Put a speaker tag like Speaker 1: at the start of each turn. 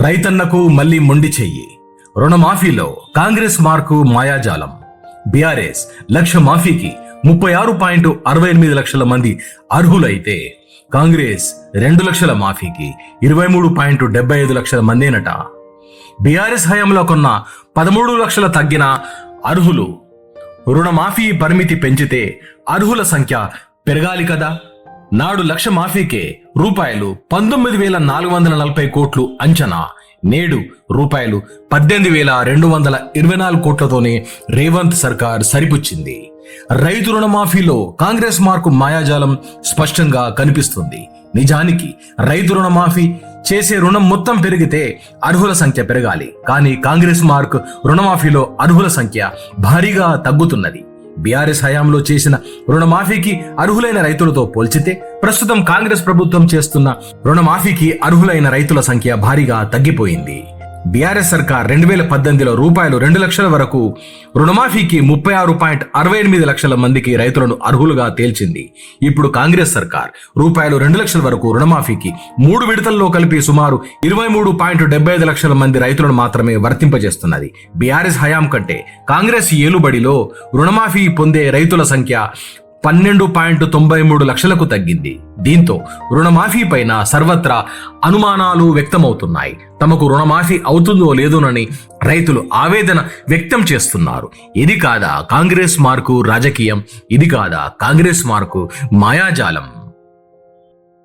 Speaker 1: రైతన్నకు మళ్లీ మొండి చెయ్యి. రుణమాఫీలో కాంగ్రెస్ మార్కు మాయాజాలం. బీఆర్ఎస్ లక్ష మాఫీకి 36.68 లక్షల మంది అర్హులైతే కాంగ్రెస్ 2 లక్షల మాఫీకి 23.75 లక్షల మందేనట. బీఆర్ఎస్ హయాంలో కొన్న 13 లక్షల తగ్గిన అర్హులు. రుణమాఫీ పరిమితి పెంచితే అర్హుల సంఖ్య పెరగాలి కదా. నాడు లక్ష మాఫీకే రూపాయలు 19,440 కోట్లు అంచనా. నేడు రూపాయలు 18,224 కోట్లతోనే రేవంత్ సర్కార్ సరిపుచ్చింది. రైతు రుణమాఫీలో కాంగ్రెస్ మార్కు మాయాజాలం స్పష్టంగా కనిపిస్తుంది. నిజానికి రైతు రుణమాఫీ చేసే రుణం మొత్తం పెరిగితే అర్హుల సంఖ్య పెరగాలి. కానీ కాంగ్రెస్ మార్క్ రుణమాఫీలో అర్హుల సంఖ్య భారీగా తగ్గుతున్నది. బీఆర్ఎస్ హయాంలో చేసిన రుణమాఫీకి అర్హులైన రైతులతో పోల్చితే ప్రస్తుతం కాంగ్రెస్ ప్రభుత్వం చేస్తున్న రుణమాఫీకి అర్హులైన రైతుల సంఖ్య భారీగా తగ్గిపోయింది. బీఆర్ఎస్ సర్కార్ 2018లో రూపాయలు 2 లక్షల వరకు రుణమాఫీకి 36.68 లక్షల మందికి రైతులను అర్హులుగా తేల్చింది. ఇప్పుడు కాంగ్రెస్ సర్కార్ రూపాయలు 2 లక్షల వరకు రుణమాఫీకి 3 విడతల్లో కలిపి సుమారు 23.75 లక్షల మంది రైతులను మాత్రమే వర్తింపజేస్తున్నది. బీఆర్ఎస్ హయాం కంటే కాంగ్రెస్ ఏలుబడిలో రుణమాఫీ పొందే రైతుల సంఖ్య 12.93 లక్షలకు తగ్గింది. దీంతో రుణమాఫీ పైన సర్వత్రా అనుమానాలు వ్యక్తమవుతున్నాయి. తమకు రుణమాఫీ అవుతుందో లేదోనని రైతులు ఆవేదన వ్యక్తం చేస్తున్నారు. ఇది కాదా కాంగ్రెస్ మార్కు రాజకీయం? ఇది కాదా కాంగ్రెస్ మార్కు మాయాజాలం?